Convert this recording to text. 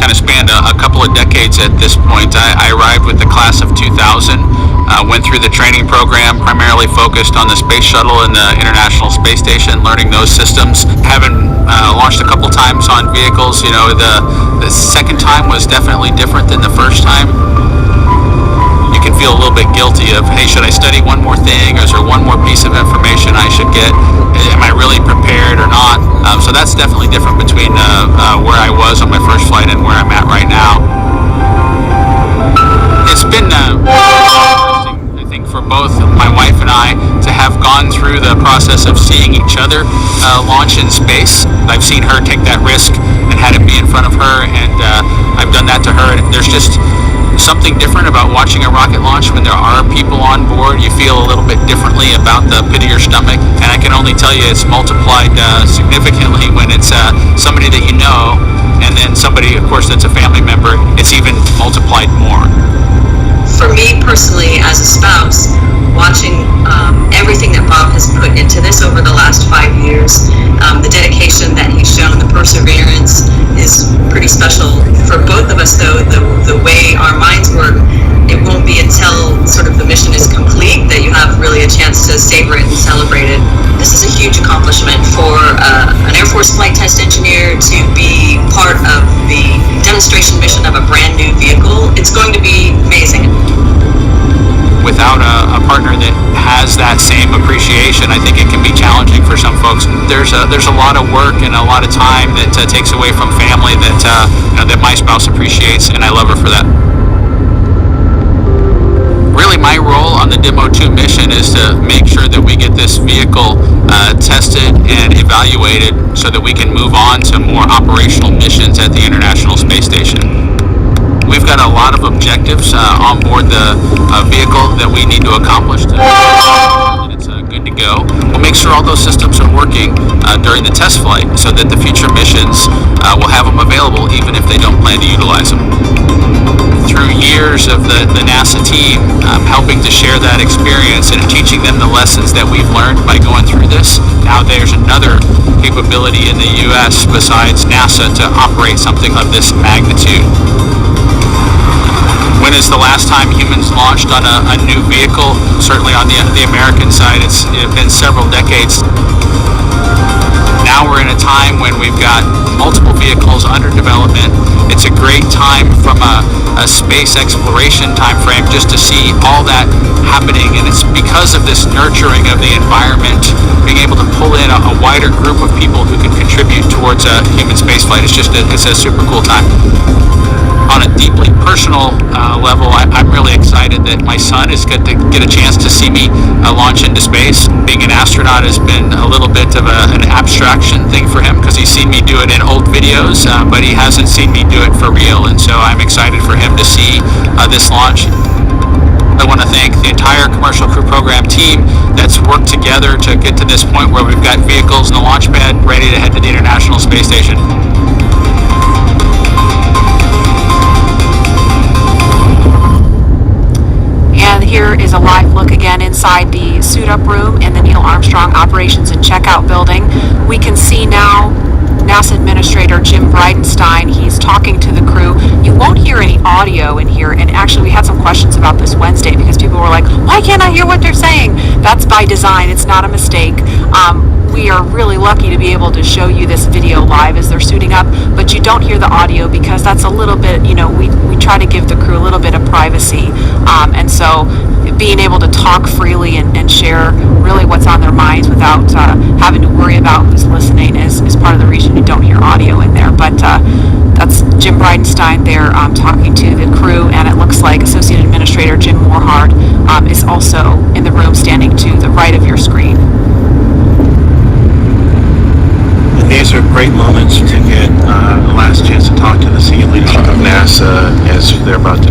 kind of spanned a couple of decades at this point. I arrived with the class of 2000, went through the training program, primarily focused on the space shuttle and the International Space Station, learning those systems. Having launched a couple times on vehicles, the second time was definitely different than the first time. You can feel a little bit guilty of, hey, should I study one more thing, or is there one more piece of information I should get? Am I really prepared or not? So that's definitely different between where I was on my first flight and where I'm at right now. It's been interesting, I think, for both my wife and I to have gone through the process of seeing each other launch in space. I've seen her take that risk and had it be in front of her, and I've done that to her. There's just something different about watching a rocket launch when there are people on board. You feel a little bit differently about the pit of your stomach, and I can only tell you it's multiplied significantly when it's somebody that you know, and then somebody, of course, that's a family member. It's even multiplied more. For me personally, as a spouse, watching everything that Bob has put into this over the last 5 years, the dedication that he's shown, the perseverance is pretty special. For both of us, though, the way our minds work, it won't be until sort of the mission is complete that you have really a chance to savor it and celebrate it. This is a huge accomplishment for an Air Force flight test engineer to be part of the demonstration mission of a brand new vehicle. It's going to be amazing. Without a partner that has that same appreciation, I think it can be challenging for some folks. There's a lot of work and a lot of time that takes away from family that my spouse appreciates, and I love her for that. Really, my role on the Demo 2 mission is to make sure that we get this vehicle tested and evaluated so that we can move on to more operational missions at the International Space Station. We've got a lot of objectives on board the vehicle that we need to accomplish to and it's good to go. We'll make sure all those systems are working during the test flight so that the future missions will have them available even if they don't plan to utilize them. Through years of the NASA team helping to share that experience and teaching them the lessons that we've learned by going through this, now there's another capability in the U.S. besides NASA to operate something of this magnitude. When is the last time humans launched on a new vehicle? Certainly on the American side, it's been several decades. Now we're in a time when we've got multiple vehicles under development. It's a great time from a space exploration time frame just to see all that happening, and it's because of this nurturing of the environment, being able to pull in a wider group of people who can contribute towards a human spaceflight. It's a super cool time. On a deeply personal level, I'm really excited that my son is going to get a chance to see me launch into space. Being an astronaut has been a little bit of an abstraction thing for him because he's seen me do it in old videos, but he hasn't seen me do it for real, and so I'm excited for him to see this launch. I want to thank the entire Commercial Crew Program team that's worked together to get to this point where we've got vehicles in the launch pad ready to head to the International Space Station. Here is a live look again inside the suit-up room in the Neil Armstrong Operations and Checkout building. We can see now NASA Administrator Jim Bridenstine. He's talking to the crew. You won't hear any audio in here, and actually we had some questions about this Wednesday because people were like, why can't I hear what they're saying? That's by design. It's not a mistake. We are really lucky to be able to show you this video live as they're suiting up, but you don't hear the audio because that's a little bit, we try to give the crew a little bit of privacy, and so being able to talk freely and share really what's on their minds without having to worry about who's listening is part of the reason you don't hear audio in there. But that's Jim Bridenstine there talking to the crew, and it looks like Associate Administrator Jim Morehard is also in the room standing to the right of your screen. And these are great moments to get a last chance to talk to the senior leadership of NASA as they're about to